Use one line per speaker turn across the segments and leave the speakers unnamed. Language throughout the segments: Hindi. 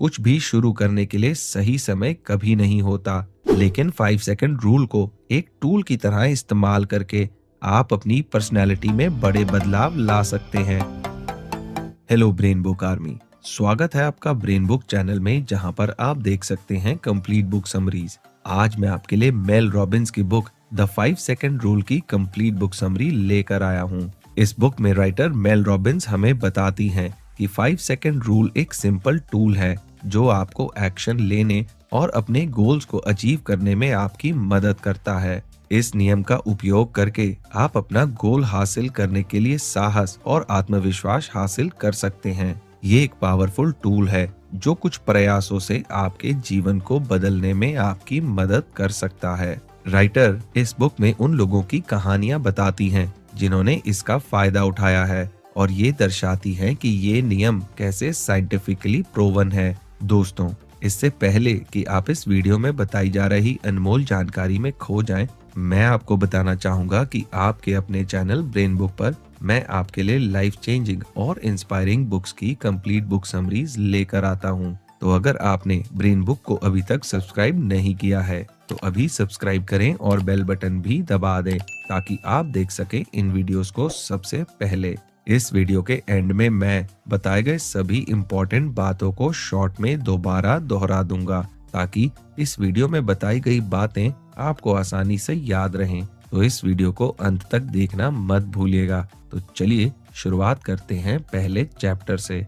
कुछ भी शुरू करने के लिए सही समय कभी नहीं होता, लेकिन 5 सेकंड रूल को एक टूल की तरह इस्तेमाल करके आप अपनी पर्सनैलिटी में बड़े बदलाव ला सकते हैं। हेलो ब्रेन बुक आर्मी, स्वागत है आपका ब्रेन बुक चैनल में, जहां पर आप देख सकते हैं कंप्लीट बुक समरीज। आज मैं आपके लिए मेल रॉबिन्स की बुक द 5 सेकंड रूल की कंप्लीट बुक समरी लेकर आया हूं। इस बुक में राइटर मेल रॉबिन्स हमें बताती हैं कि 5 सेकंड रूल एक सिंपल टूल है जो आपको एक्शन लेने और अपने गोल्स को अचीव करने में आपकी मदद करता है। इस नियम का उपयोग करके आप अपना गोल हासिल करने के लिए साहस और आत्मविश्वास हासिल कर सकते हैं। ये एक पावरफुल टूल है जो कुछ प्रयासों से आपके जीवन को बदलने में आपकी मदद कर सकता है। राइटर इस बुक में उन लोगों की कहानियां बताती हैं जिन्होंने इसका फायदा उठाया है और ये दर्शाती है कि ये नियम कैसे साइंटिफिकली प्रूवन है। दोस्तों, इससे पहले कि आप इस वीडियो में बताई जा रही अनमोल जानकारी में खो जाएं, मैं आपको बताना चाहूंगा कि आपके अपने चैनल ब्रेन बुक पर मैं आपके लिए लाइफ चेंजिंग और इंस्पायरिंग बुक्स की कंप्लीट बुक समरीज लेकर आता हूं। तो अगर आपने ब्रेन बुक को अभी तक सब्सक्राइब नहीं किया है तो अभी सब्सक्राइब करें और बेल बटन भी दबा दें ताकि आप देख सकें इन वीडियोस को सबसे पहले। इस वीडियो के एंड में मैं बताए गए सभी इम्पोर्टेंट बातों को शॉर्ट में दोबारा दोहरा दूंगा ताकि इस वीडियो में बताई गई बातें आपको आसानी से याद रहें। तो इस वीडियो को अंत तक देखना मत भूलिएगा। तो चलिए शुरुआत करते हैं पहले चैप्टर से।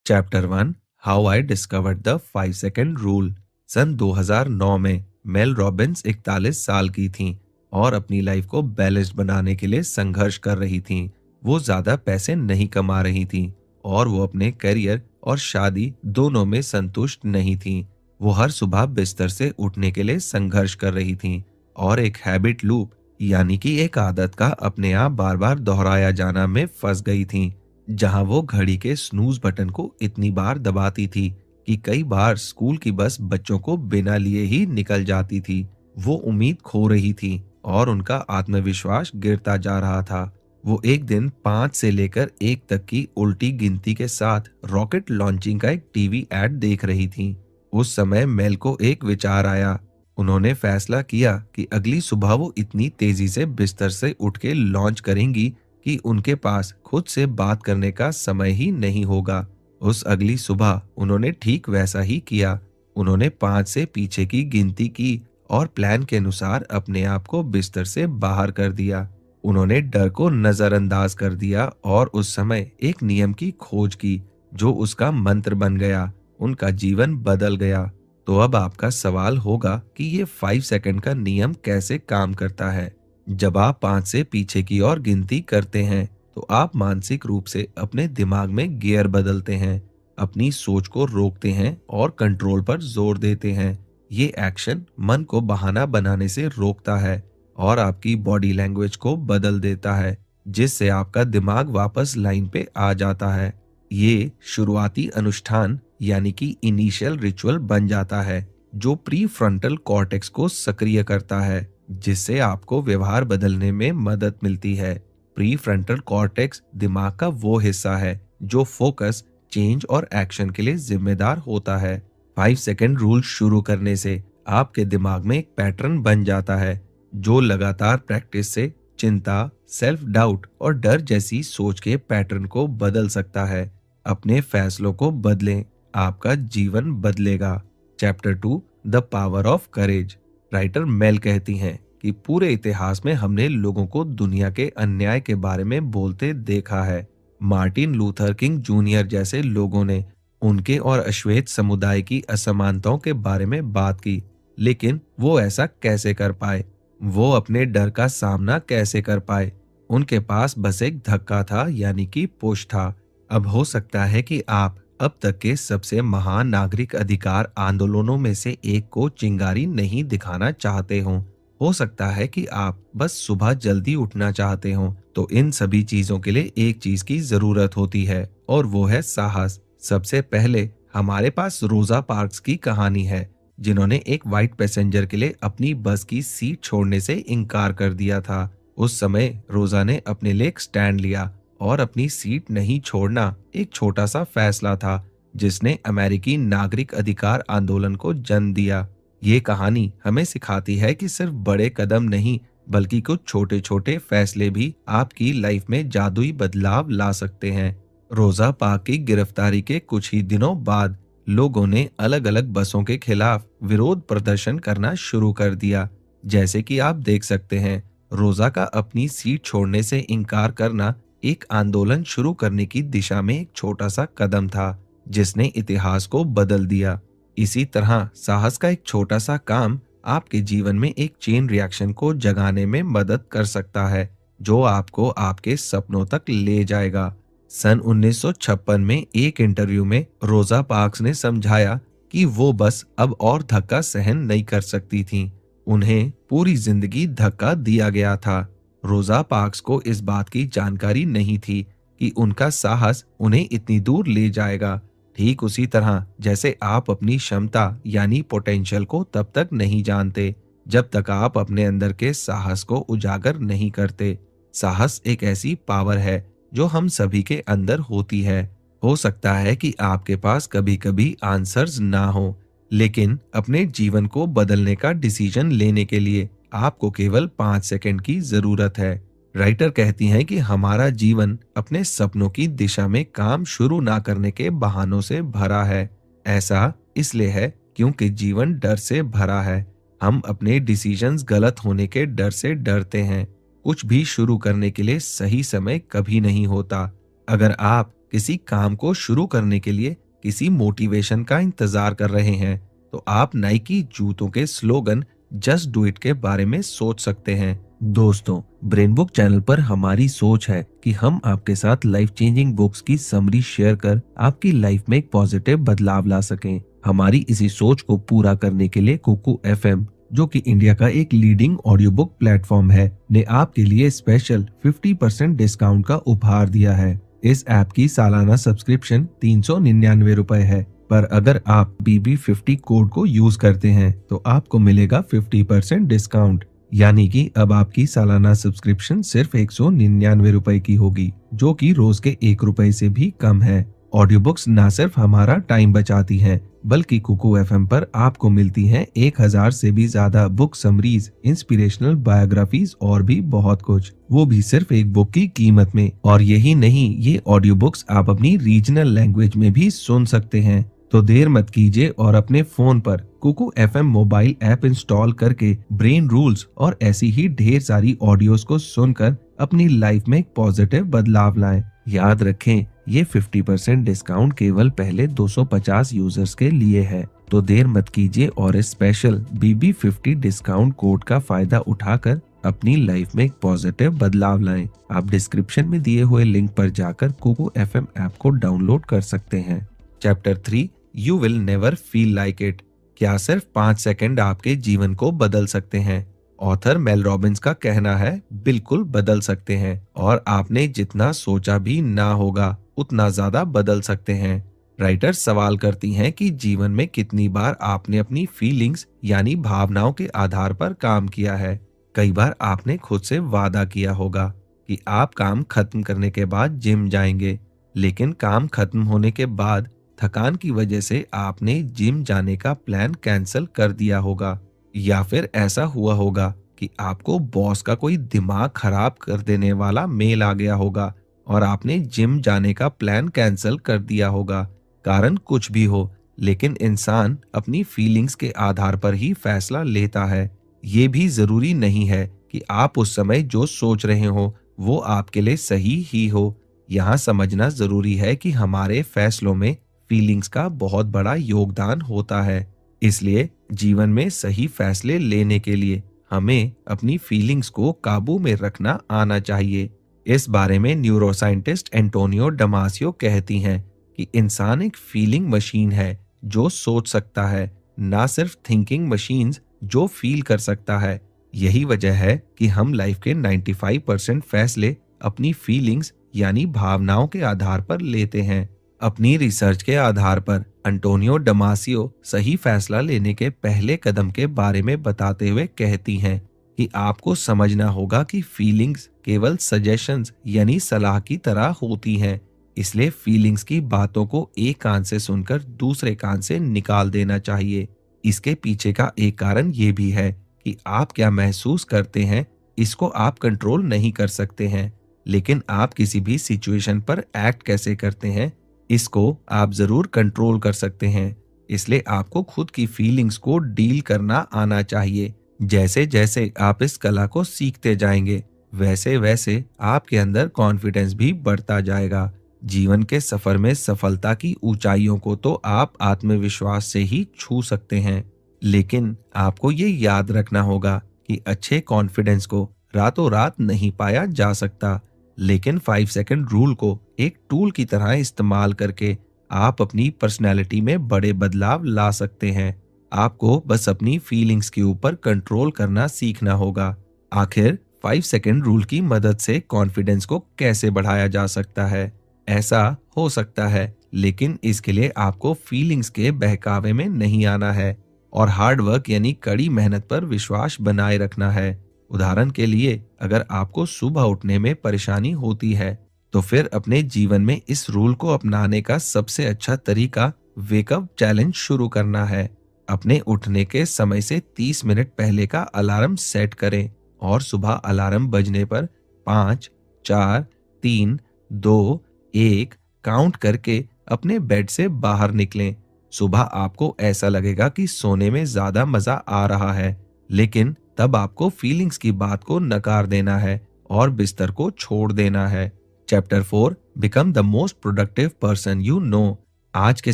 Chapter 1, how I discovered the 5 second rule. सन 2009 में मेल रॉबिन्स 41 साल की थीं और अपनी लाइफ को बैलेंस्ड बनाने के लिए संघर्ष कर रही थीं। वो ज्यादा पैसे नहीं कमा रही थीं और वो अपने करियर और शादी दोनों में संतुष्ट नहीं थीं। वो हर सुबह बिस्तर से उठने के लिए संघर्ष कर रही थीं और एक हैबिट लूप यानी कि एक आदत का अपने आप बार बार दोहराया जाना में फंस गई थीं, जहां वो घड़ी के स्नूज बटन को इतनी बार दबाती थी कि कई बार स्कूल की बस बच्चों को बिना लिए ही निकल जाती थी। वो उम्मीद खो रही थी और उनका आत्मविश्वास गिरता जा रहा था। वो एक दिन 5 से लेकर 1 तक की उल्टी गिनती के साथ रॉकेट लॉन्चिंग का एक टीवी एड देख रही थी। उस समय मेल को एक विचार आया। उन्होंने फैसला किया कि अगली सुबह वो इतनी तेजी से बिस्तर से उठ के लॉन्च करेंगी कि उनके पास खुद से बात करने का समय ही नहीं होगा। उस अगली सुबह उन्होंने ठीक वैसा ही किया। उन्होंने 5 से पीछे की गिनती की और प्लान के अनुसार अपने आप को बिस्तर से बाहर कर दिया। उन्होंने डर को नजरअंदाज कर दिया और उस समय एक नियम की खोज की जो उसका मंत्र बन गया। उनका जीवन बदल गया। तो अब आपका सवाल होगा कि ये 5 सेकंड का नियम कैसे काम करता है। जब आप 5 से पीछे की ओर गिनती करते हैं तो आप मानसिक रूप से अपने दिमाग में गियर बदलते हैं, अपनी सोच को रोकते हैं और कंट्रोल पर जोर देते हैं। ये एक्शन मन को बहाना बनाने से रोकता है और आपकी बॉडी लैंग्वेज को बदल देता है, जिससे आपका दिमाग वापस लाइन पे आ जाता है। ये शुरुआती अनुष्ठान यानी कि इनिशियल रिचुअल बन जाता है जो प्री फ्रंटल कॉर्टेक्स को सक्रिय करता है, जिससे आपको व्यवहार बदलने में मदद मिलती है। प्री फ्रंटल कॉर्टेक्स दिमाग का वो हिस्सा है जो फोकस, चेंज और एक्शन के लिए जिम्मेदार होता है। 5 सेकंड रूल शुरू करने से आपके दिमाग में एक पैटर्न बन जाता है जो लगातार प्रैक्टिस से चिंता, सेल्फ डाउट और डर जैसी सोच के पैटर्न को बदल सकता है। अपने फैसलों को बदलें, आपका जीवन बदलेगा। Chapter 2, the power of courage. Writer Mel कहती हैं कि पूरे इतिहास में हमने लोगों को दुनिया के अन्याय के बारे में बोलते देखा है। मार्टिन लूथर किंग जूनियर जैसे लोगों ने उनके और अश्वेत समुदाय की असमानताओं के बारे में बात की, लेकिन वो ऐसा कैसे कर पाए? वो अपने डर का सामना कैसे कर पाए? उनके पास बस एक धक्का था, यानी कि पुश था। अब हो सकता है कि आप अब तक के सबसे महान नागरिक अधिकार आंदोलनों में से एक को चिंगारी नहीं दिखाना चाहते हो सकता है कि आप बस सुबह जल्दी उठना चाहते हो। तो इन सभी चीजों के लिए एक चीज की जरूरत होती है और वो है साहस। सबसे पहले हमारे पास रोजा पार्क्स की कहानी है जिन्होंने एक वाइट पैसेंजर के लिए अपनी बस की सीट छोड़ने से इनकार कर दिया था। उस समय रोजा ने अपने लिए एक स्टैंड लिया और अपनी सीट नहीं छोड़ना एक छोटा सा फैसला था जिसने अमेरिकी नागरिक अधिकार आंदोलन को जन्म दिया। ये कहानी हमें सिखाती है कि सिर्फ बड़े कदम नहीं बल्कि कुछ छोटे छोटे फैसले भी आपकी लाइफ में जादुई बदलाव ला सकते हैं। रोजा पाक की गिरफ्तारी के कुछ ही दिनों बाद लोगों ने अलग अलग बसों के खिलाफ विरोध प्रदर्शन करना शुरू कर दिया। जैसे कि आप देख सकते हैं, रोजा का अपनी सीट छोड़ने से इनकार करना एक आंदोलन शुरू करने की दिशा में एक छोटा सा कदम था जिसने इतिहास को बदल दिया। इसी तरह साहस का एक छोटा सा काम आपके जीवन में एक चेन रिएक्शन को जगाने में मदद कर सकता है जो आपको आपके सपनों तक ले जाएगा। सन 1956 में एक इंटरव्यू में रोजा पार्क्स ने समझाया कि वो बस अब और धक्का सहन नहीं कर सकती थीं। उन्हें पूरी जिंदगी धक्का दिया गया था। रोजा पार्क्स को इस बात की जानकारी नहीं थी कि उनका साहस उन्हें इतनी दूर ले जाएगा। ठीक उसी तरह जैसे आप अपनी क्षमता यानी पोटेंशियल को तब तक नहीं जानते जब तक आप अपने अंदर के साहस को उजागर नहीं करते। साहस एक ऐसी पावर है जो हम सभी के अंदर होती है। हो सकता है कि आपके पास कभी कभी आंसर्स ना हो, लेकिन अपने जीवन को बदलने का डिसीजन लेने के लिए आपको केवल 5 सेकंड की जरूरत है। राइटर कहती हैं कि हमारा जीवन अपने सपनों की दिशा में काम शुरू ना करने के बहानों से भरा है। ऐसा इसलिए है क्योंकि जीवन डर से भरा है। हम अपने डिसीजंस गलत होने के डर से डरते हैं। कुछ भी शुरू करने के लिए सही समय कभी नहीं होता। अगर आप किसी काम को शुरू करने के लिए किसी मोटिवेशन का इंतजार कर रहे हैं तो आप नाइकी जूतों के स्लोगन जस्ट डू इट के बारे में सोच सकते हैं। दोस्तों, ब्रेन बुक चैनल पर हमारी सोच है कि हम आपके साथ लाइफ चेंजिंग बुक्स की समरी शेयर कर आपकी लाइफ में एक पॉजिटिव बदलाव ला सकें। हमारी इसी सोच को पूरा करने के लिए कुकू एफएम, जो कि इंडिया का एक लीडिंग ऑडियो बुक प्लेटफॉर्म है, ने आपके लिए स्पेशल 50% डिस्काउंट का उपहार दिया है। इस ऐप की सालाना सब्सक्रिप्शन 399 रुपए है, पर अगर आप BB50 कोड को यूज करते हैं तो आपको मिलेगा 50% डिस्काउंट। यानी कि अब आपकी सालाना सब्सक्रिप्शन सिर्फ 199 रुपए की होगी, जो कि रोज के 1 रुपए से भी कम है। ऑडियो बुक्स न सिर्फ हमारा टाइम बचाती हैं, बल्कि कुकू एफएम पर आपको मिलती हैं 1000 से भी ज्यादा बुक समरीज, इंस्पिरेशनल बायोग्राफीज और भी बहुत कुछ, वो भी सिर्फ एक बुक की कीमत में। और यही नहीं, ये ऑडियो बुक्स आप अपनी रीजनल लैंग्वेज में भी सुन सकते हैं। तो देर मत कीजिए और अपने फोन पर Kuku FM mobile app install करके ब्रेन रूल्स और ऐसी ही ढेर सारी ऑडियोज को सुनकर अपनी लाइफ में एक पॉजिटिव बदलाव लाएं। याद रखें, ये 50% डिस्काउंट केवल पहले 250 यूजर्स के लिए है। तो देर मत कीजिए और इस स्पेशल BB50 डिस्काउंट कोड का फायदा उठाकर अपनी लाइफ में एक पॉजिटिव बदलाव लाएं। आप डिस्क्रिप्शन में दिए हुए लिंक पर जाकर कुकू एफएम ऐप को डाउनलोड कर सकते हैं। Chapter 3, you will never feel like it. क्या सिर्फ 5 सेकंड आपके जीवन को बदल सकते हैं? ऑथर मेल रॉबिन्स का कहना है, बिल्कुल बदल सकते हैं, और आपने जितना सोचा भी ना होगा उतना ज्यादा बदल सकते हैं। राइटर सवाल करती हैं कि जीवन में कितनी बार आपने अपनी फीलिंग्स यानी भावनाओं के आधार पर काम किया है। कई बार आपने खुद से वादा किया होगा कि आप काम खत्म करने के बाद जिम जाएंगे, लेकिन काम खत्म होने के बाद थकान की वजह से आपने जिम जाने का प्लान कैंसिल कर दिया होगा। या फिर ऐसा हुआ होगा कि आपको बॉस का कोई दिमाग खराब कर देने वाला मेल आ गया होगा और आपने जिम जाने का प्लान कैंसिल कर दिया होगा। कारण कुछ भी हो, लेकिन इंसान अपनी फीलिंग्स के आधार पर ही फैसला लेता है। ये भी जरूरी नहीं है कि आप उस समय जो सोच रहे हो वो आपके लिए सही ही हो। यहाँ समझना जरूरी है कि हमारे फैसलों में फीलिंग्स का बहुत बड़ा योगदान होता है। इसलिए जीवन में सही फैसले लेने के लिए हमें अपनी फीलिंग्स को काबू में रखना आना चाहिए। इस बारे में न्यूरोसाइंटिस्ट एंटोनियो डमासियो कहती हैं कि इंसान एक फीलिंग मशीन है जो सोच सकता है, ना सिर्फ थिंकिंग मशीन्स जो फील कर सकता है। यही वजह है कि हम लाइफ के 95% फैसले अपनी फीलिंग्स यानी भावनाओं के आधार पर लेते हैं। अपनी रिसर्च के आधार पर अंटोनियो डमासियो सही फैसला लेने के पहले कदम के बारे में बताते हुए कहती हैं कि आपको समझना होगा कि फीलिंग्स केवल सजेशंस यानी सलाह की तरह होती हैं। इसलिए फीलिंग्स की बातों को एक कान से सुनकर दूसरे कान से निकाल देना चाहिए। इसके पीछे का एक कारण ये भी है कि आप क्या महसूस करते हैं इसको आप कंट्रोल नहीं कर सकते हैं, लेकिन आप किसी भी सिचुएशन पर एक्ट कैसे करते हैं इसको आप जरूर कंट्रोल कर सकते हैं। इसलिए आपको खुद की फीलिंग्स को डील करना आना चाहिए। जैसे जैसे आप इस कला को सीखते जाएंगे वैसे वैसे आपके अंदर कॉन्फिडेंस भी बढ़ता जाएगा। जीवन के सफर में सफलता की ऊंचाइयों को तो आप आत्मविश्वास से ही छू सकते हैं, लेकिन आपको ये याद रखना होगा कि अच्छे कॉन्फिडेंस को रातों रात नहीं पाया जा सकता, लेकिन 5 सेकंड रूल को एक टूल की तरह इस्तेमाल करके आप अपनी पर्सनैलिटी में बड़े बदलाव ला सकते हैं। आपको बस अपनी फीलिंग्स के ऊपर कंट्रोल करना सीखना होगा। आखिर 5 सेकंड रूल की मदद से कॉन्फिडेंस को कैसे बढ़ाया जा सकता है? ऐसा हो सकता है, लेकिन इसके लिए आपको फीलिंग्स के बहकावे में नहीं आना है और हार्ड वर्क यानी कड़ी मेहनत पर विश्वास बनाए रखना है। उदाहरण के लिए, अगर आपको सुबह उठने में परेशानी होती है, तो फिर अपने जीवन में इस रूल को अपनाने का सबसे अच्छा तरीका वेकअप चैलेंज शुरू करना है। अपने उठने के समय से 30 मिनट पहले का अलार्म सेट करें और सुबह अलार्म बजने पर 5, 4, 3, 2, 1 काउंट करके अपने बेड से बाहर निकलें। सुबह आपको ऐसा लगेगा कि सोने में ज्यादा मजा आ रहा है, लेकिन तब आपको फीलिंग्स की बात को नकार देना है और बिस्तर को छोड़ देना है। Chapter 4, become the most productive person you know. आज के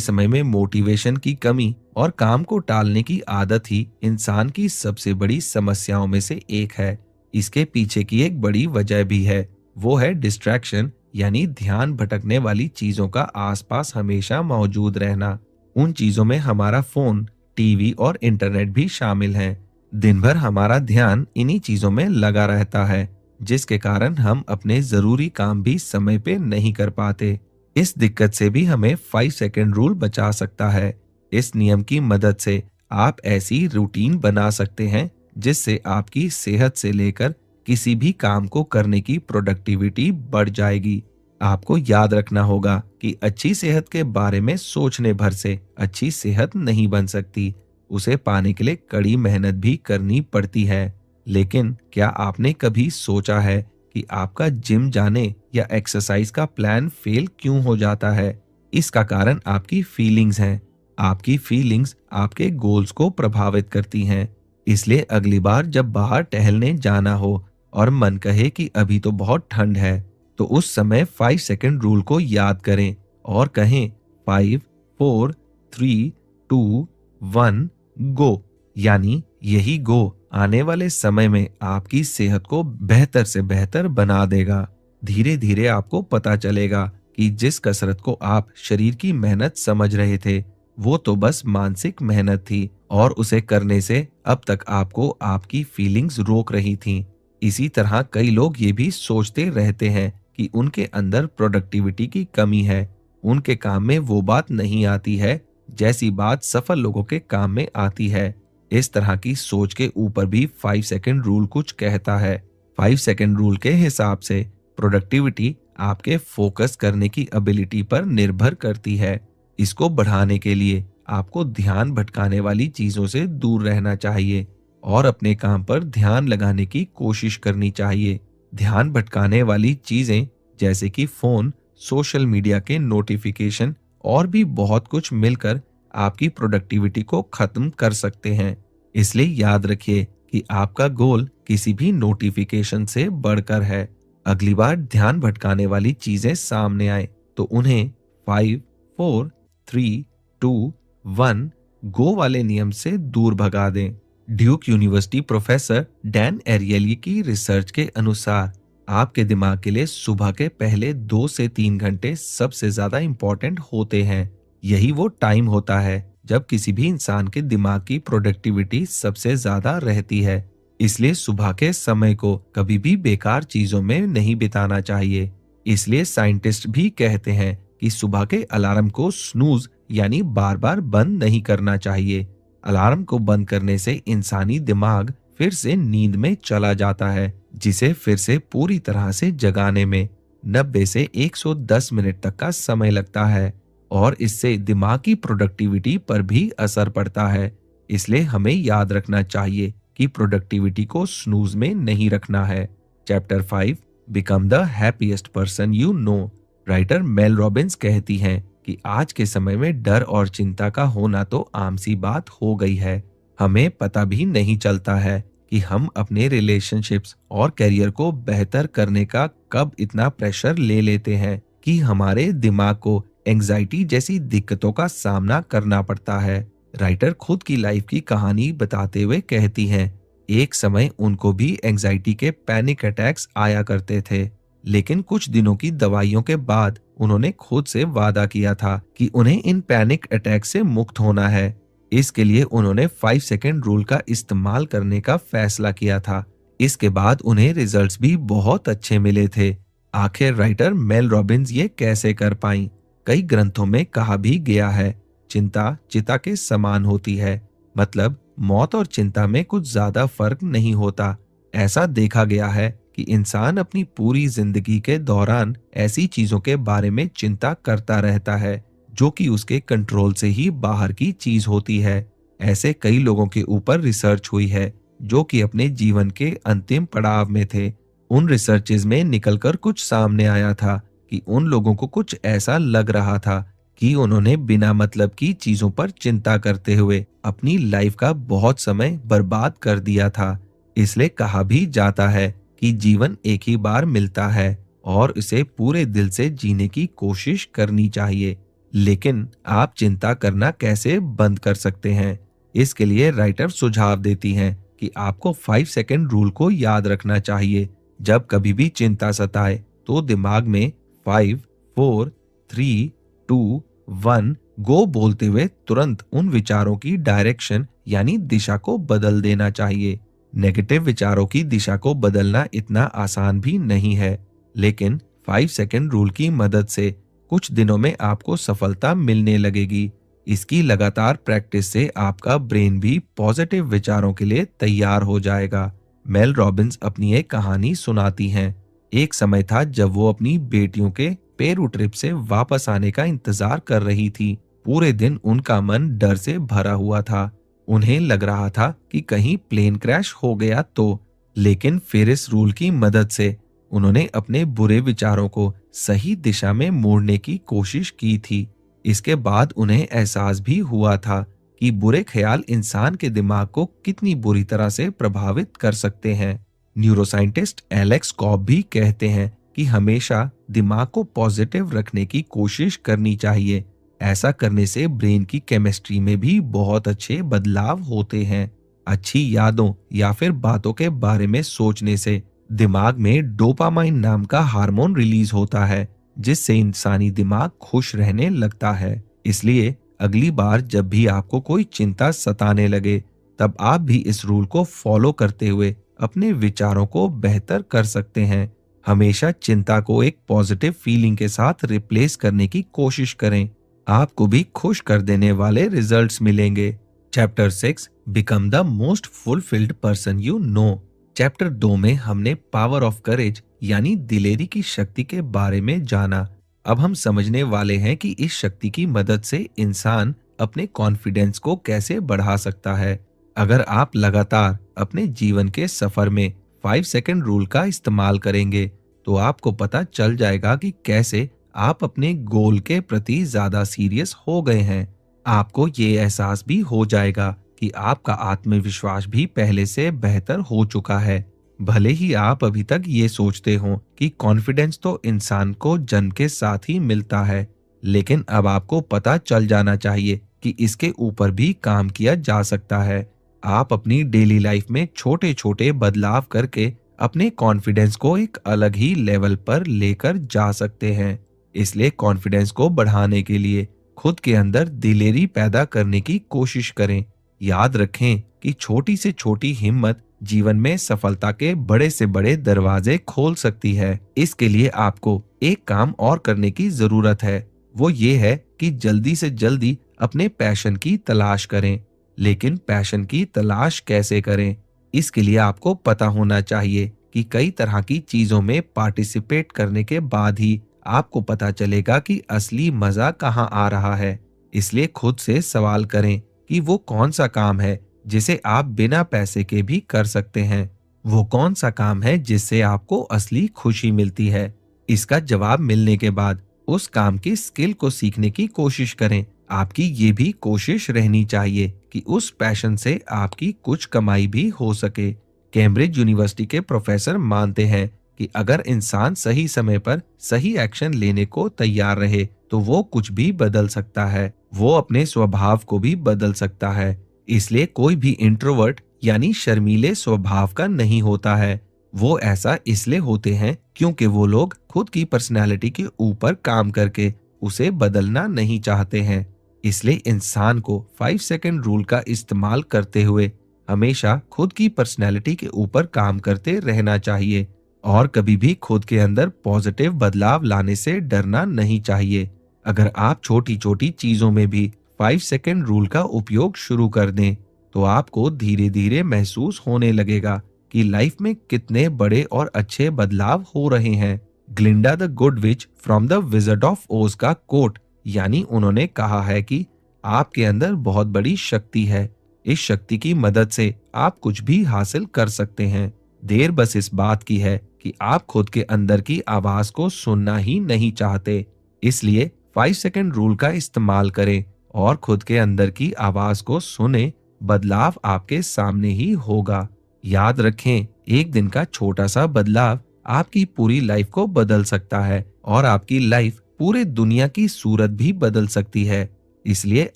समय में मोटिवेशन की कमी और काम को टालने की आदत ही इंसान की सबसे बड़ी समस्याओं में से एक है। इसके पीछे की एक बड़ी वजह भी है, वो है डिस्ट्रैक्शन यानी ध्यान भटकने वाली चीजों का आसपास हमेशा मौजूद रहना। उन चीजों में हमारा फोन, टीवी और इंटरनेट भी शामिल हैं। दिन भर हमारा ध्यान इन्हीं चीजों में लगा रहता है, जिसके कारण हम अपने जरूरी काम भी समय पे नहीं कर पाते। इस दिक्कत से भी हमें 5 सेकंड रूल बचा सकता है। इस नियम की मदद से आप ऐसी रूटीन बना सकते हैं जिससे आपकी सेहत से लेकर किसी भी काम को करने की प्रोडक्टिविटी बढ़ जाएगी। आपको याद रखना होगा कि अच्छी सेहत के बारे में सोचने भर से अच्छी सेहत नहीं बन सकती। उसे पाने के लिए कड़ी मेहनत भी करनी पड़ती है। लेकिन क्या आपने कभी सोचा है कि आपका जिम जाने या एक्सरसाइज का प्लान फेल क्यों हो जाता है? इसका कारण आपकी फीलिंग्स हैं। आपकी फीलिंग्स आपके गोल्स को प्रभावित करती हैं। इसलिए अगली बार जब बाहर टहलने जाना हो और मन कहे कि अभी तो बहुत ठंड है, तो उस समय 5 सेकंड रूल को याद करें और कहें 5, 4, 3, 2, 1 गो। यानी यही गो आने वाले समय में आपकी सेहत को बेहतर से बेहतर बना देगा। धीरे धीरे आपको पता चलेगा कि जिस कसरत को आप शरीर की मेहनत समझ रहे थे, वो तो बस मानसिक मेहनत थी और उसे करने से अब तक आपको आपकी फीलिंग्स रोक रही थीं। इसी तरह कई लोग ये भी सोचते रहते हैं कि उनके अंदर प्रोडक्टिविटी की कमी है, उनके काम में वो बात नहीं आती है जैसी बात सफल लोगों के काम में आती है। इस तरह की सोच के ऊपर भी 5 सेकंड रूल कुछ कहता है। 5 सेकंड रूल के हिसाब से प्रोडक्टिविटी आपके फोकस करने की एबिलिटी पर निर्भर करती है। इसको बढ़ाने के लिए आपको ध्यान भटकाने वाली चीजों से दूर रहना चाहिए और अपने काम पर ध्यान लगाने की कोशिश करनी चाहिए। ध्यान भटकाने वाली चीजें जैसे कि फोन, सोशल मीडिया के नोटिफिकेशन और भी बहुत कुछ मिलकर आपकी प्रोडक्टिविटी को खत्म कर सकते हैं। इसलिए याद रखिए कि आपका गोल किसी भी नोटिफिकेशन से बढ़कर है। अगली बार ध्यान भटकाने वाली चीजें सामने आए तो उन्हें 5, 4, 3, 2, 1 गो वाले नियम से दूर भगा दें। Duke university professor Dan aerially की रिसर्च के अनुसार आपके दिमाग के लिए सुबह के पहले 2 से 3 घंटे सबसे ज्यादा इंपॉर्टेंट होते हैं। यही वो टाइम होता है जब किसी भी इंसान के दिमाग की प्रोडक्टिविटी सबसे ज्यादा रहती है। इसलिए सुबह के समय को कभी भी बेकार चीजों में नहीं बिताना चाहिए। इसलिए साइंटिस्ट भी कहते हैं कि सुबह के अलार्म को स्नूज यानी बार बार बंद नहीं करना चाहिए। अलार्म को बंद करने से इंसानी दिमाग फिर से नींद में चला जाता है, जिसे फिर से पूरी तरह से जगाने में 90 से 110 मिनट तक का समय लगता है और इससे दिमाग की प्रोडक्टिविटी पर भी असर पड़ता है। इसलिए हमें याद रखना चाहिए कि प्रोडक्टिविटी को स्नूज में नहीं रखना है। Chapter 5 become the happiest person you know. Writer Mel Robbins कहती हैं कि आज के समय में डर और चिंता का होना तो आम सी बात हो गई है। हमें पता भी नहीं चलता है कि हम अपने रिलेशनशिप्स और करियर को बेहतर करने का कब इतना प्रेशर ले लेते हैं कि हमारे दिमाग को एंजाइटी जैसी दिक्कतों का सामना करना पड़ता है। राइटर खुद की लाइफ की कहानी बताते हुए कहती हैं, एक समय उनको भी एंजाइटी के पैनिक अटैक्स आया करते थे, लेकिन कुछ दिनों की दवाइयों के बाद उन्होंने खुद से वादा किया था कि उन्हें इन पैनिक अटैक से मुक्त होना है। इसके लिए उन्होंने 5 सेकेंड रूल का इस्तेमाल करने का फैसला किया था। इसके बाद उन्हें रिजल्ट्स भी बहुत अच्छे मिले थे। आखिर राइटर मेल रॉबिन्स ये कैसे कर पाई? कई ग्रंथों में कहा भी गया है, चिंता चिता के समान होती है, मतलब मौत और चिंता में कुछ ज्यादा फर्क नहीं होता। ऐसा देखा गया है कि इंसान अपनी पूरी जिंदगी के दौरान ऐसी चीजों के बारे में चिंता करता रहता है जो कि उसके कंट्रोल से ही बाहर की चीज होती है। ऐसे कई लोगों के ऊपर रिसर्च हुई है जो कि अपने जीवन के अंतिम पड़ाव में थे। उन रिसर्चेज में निकलकर कुछ सामने आया था कि उन लोगों को कुछ ऐसा लग रहा था कि उन्होंने बिना मतलब की चीजों पर चिंता करते हुए अपनी लाइफ का बहुत समय बर्बाद कर दिया था। इसलिए कहा भी जाता है कि जीवन एक ही बार मिलता है और इसे पूरे दिल से जीने की कोशिश करनी चाहिए। लेकिन आप चिंता करना कैसे बंद कर सकते हैं? इसके लिए राइटर सुझाव देती हैं कि आपको 5 सेकेंड रूल को याद रखना चाहिए। जब कभी भी चिंता सताए तो दिमाग में 5, 4, 3, 2, 1 गो बोलते हुए तुरंत उन विचारों की डायरेक्शन यानी दिशा को बदल देना चाहिए। नेगेटिव विचारों की दिशा को बदलना इतना आसान भी नहीं है, लेकिन 5 सेकेंड रूल की मदद से कुछ दिनों में आपको सफलता मिलने लगेगी। इसकी लगातार प्रैक्टिस से आपका ब्रेन भी पॉजिटिव विचारों के लिए तैयार हो जाएगा। मेल रॉबिन्स अपनी एक कहानी सुनाती हैं। एक समय था जब वो अपनी बेटियों के पेरू ट्रिप से वापस आने का इंतजार कर रही थी। पूरे दिन उनका मन डर से भरा हुआ था। उन्हें लग रहा था कि कहीं प्लेन क्रैश हो गया तो, लेकिन फिर इस रूल की मदद से उन्होंने अपने बुरे विचारों को सही दिशा में मोड़ने की कोशिश की थी। इसके बाद उन्हें एहसास भी हुआ था कि बुरे ख्याल इंसान के दिमाग को कितनी बुरी तरह से प्रभावित कर सकते हैं। न्यूरोसाइंटिस्ट एलेक्स कॉब भी कहते हैं कि हमेशा दिमाग को पॉजिटिव रखने की कोशिश करनी चाहिए। ऐसा करने से ब्रेन की केमिस्ट्री में भी बहुत अच्छे बदलाव होते हैं। अच्छी यादों या फिर बातों के बारे में सोचने से दिमाग में डोपामाइन नाम का हार्मोन रिलीज होता है, जिससे इंसानी दिमाग खुश रहने लगता है। इसलिए अगली बार जब भी आपको कोई चिंता सताने लगे, तब आप भी इस रूल को फॉलो करते हुए अपने विचारों को बेहतर कर सकते हैं। हमेशा चिंता को एक पॉजिटिव फीलिंग के साथ रिप्लेस करने की कोशिश करें। आपको भी खुश कर देने वाले रिजल्ट्स मिलेंगे। Chapter 6 become the most fulfilled person you know. Chapter 2 में हमने पावर ऑफ करेज यानी दिलेरी की शक्ति के बारे में जाना। अब हम समझने वाले हैं कि इस शक्ति की मदद से इंसान अपने कॉन्फिडेंस को कैसे बढ़ा सकता है। अगर आप लगातार अपने जीवन के सफर में 5 सेकेंड रूल का इस्तेमाल करेंगे तो आपको पता चल जाएगा कि कैसे आप अपने गोल के प्रति ज्यादा सीरियस हो गए हैं। आपको ये एहसास भी हो जाएगा कि आपका आत्मविश्वास भी पहले से बेहतर हो चुका है। भले ही आप अभी तक ये सोचते हो कि कॉन्फिडेंस तो इंसान को जन्म के साथ ही मिलता है, लेकिन अब आपको पता चल जाना चाहिए कि इसके ऊपर भी काम किया जा सकता है। आप अपनी डेली लाइफ में छोटे छोटे बदलाव करके अपने कॉन्फिडेंस को एक अलग ही लेवल पर लेकर जा सकते हैं। इसलिए कॉन्फिडेंस को बढ़ाने के लिए खुद के अंदर दिलेरी पैदा करने की कोशिश करें। याद रखें कि छोटी से छोटी हिम्मत जीवन में सफलता के बड़े से बड़े दरवाजे खोल सकती है। इसके लिए आपको एक काम और करने की जरूरत है। वो ये है कि जल्दी से जल्दी अपने पैशन की तलाश करें। लेकिन पैशन की तलाश कैसे करें? इसके लिए आपको पता होना चाहिए कि कई तरह की चीजों में पार्टिसिपेट करने के बाद ही आपको पता चलेगा कि असली मजा कहाँ आ रहा है। इसलिए खुद से सवाल करें कि वो कौन सा काम है जिसे आप बिना पैसे के भी कर सकते हैं। वो कौन सा काम है जिससे आपको असली खुशी मिलती है। इसका जवाब मिलने के बाद उस काम की स्किल को सीखने की कोशिश करें। आपकी ये भी कोशिश रहनी चाहिए कि उस पैशन से आपकी कुछ कमाई भी हो सके। कैम्ब्रिज यूनिवर्सिटी के प्रोफेसर मानते हैं कि अगर इंसान सही समय पर सही एक्शन लेने को तैयार रहे तो वो कुछ भी बदल सकता है। वो अपने स्वभाव को भी बदल सकता है। इसलिए कोई भी इंट्रोवर्ट यानी शर्मीले स्वभाव का नहीं होता है। वो ऐसा इसलिए होते हैं क्योंकि वो लोग खुद की पर्सनैलिटी के ऊपर काम करके उसे बदलना नहीं चाहते हैं। इसलिए इंसान को 5 सेकंड रूल का इस्तेमाल करते हुए हमेशा खुद की पर्सनैलिटी के ऊपर काम करते रहना चाहिए और कभी भी खुद के अंदर पॉजिटिव बदलाव लाने से डरना नहीं चाहिए। अगर आप छोटी छोटी चीजों में भी 5 सेकंड रूल का उपयोग शुरू कर दें तो आपको धीरे धीरे महसूस होने लगेगा कि लाइफ में कितने बड़े और अच्छे बदलाव हो रहे हैं। Glinda the Good Witch from the Wizard of Oz का कोट यानी उन्होंने कहा है कि आपके अंदर बहुत बड़ी शक्ति है। इस शक्ति की मदद से आप कुछ भी हासिल कर सकते हैं। देर बस इस बात की है कि आप खुद के अंदर की आवाज को सुनना ही नहीं चाहते। इसलिए 5 सेकंड रूल का इस्तेमाल करें और खुद के अंदर की आवाज को सुने। बदलाव आपके सामने ही होगा। याद रखें, एक दिन का छोटा सा बदलाव आपकी पूरी लाइफ को बदल सकता है और आपकी लाइफ पूरे दुनिया की सूरत भी बदल सकती है। इसलिए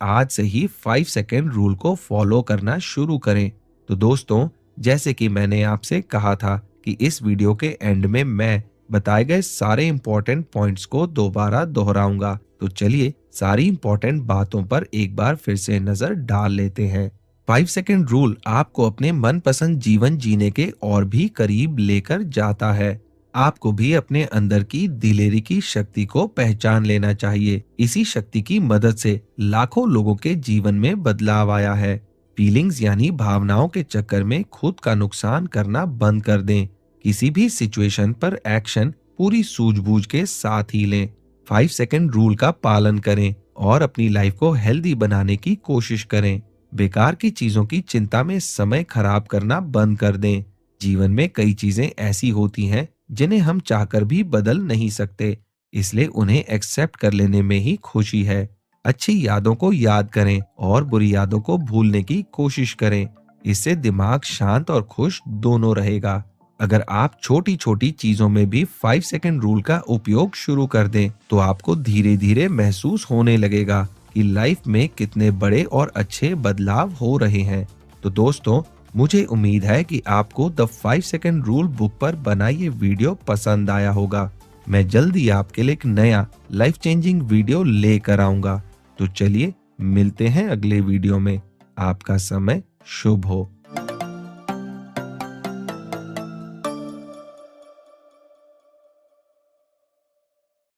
आज से ही 5 सेकंड रूल को फॉलो करना शुरू करें। तो दोस्तों, जैसे कि मैंने आपसे कहा था कि इस वीडियो के एंड में मैं बताए गए सारे इंपॉर्टेंट पॉइंट्स को दोबारा दोहराऊंगा। तो चलिए सारी इंपॉर्टेंट बातों पर एक बार फिर से नजर डाल लेते हैं। 5 सेकंड रूल आपको अपने मनपसंद जीवन जीने के और भी करीब लेकर जाता है। आपको भी अपने अंदर की दिलेरी की शक्ति को पहचान लेना चाहिए। इसी शक्ति की मदद से लाखों लोगों के जीवन में बदलाव आया है। फीलिंग्स यानी भावनाओं के चक्कर में खुद का नुकसान करना बंद कर दें। किसी भी सिचुएशन पर एक्शन पूरी सूझबूझ के साथ ही लें। 5 सेकंड रूल का पालन करें और अपनी लाइफ को हेल्दी बनाने की कोशिश करें। बेकार की चीजों की चिंता में समय खराब करना बंद कर दें। जीवन में कई चीजें ऐसी होती हैं जिन्हें हम चाहकर भी बदल नहीं सकते, इसलिए उन्हें एक्सेप्ट कर लेने में ही खुशी है। अच्छी यादों को याद करें और बुरी यादों को भूलने की कोशिश करें। इससे दिमाग शांत और खुश दोनों रहेगा। अगर आप छोटी छोटी चीजों में भी 5 सेकंड रूल का उपयोग शुरू कर दें तो आपको धीरे धीरे महसूस होने लगेगा कि लाइफ में कितने बड़े और अच्छे बदलाव हो रहे हैं। तो दोस्तों, मुझे उम्मीद है कि आपको द 5 सेकंड रूल बुक पर बना ये वीडियो पसंद आया होगा। मैं जल्दी आपके लिए एक नया लाइफ चेंजिंग वीडियो लेकर आऊंगा। तो चलिए मिलते हैं अगले वीडियो में। आपका समय शुभ हो।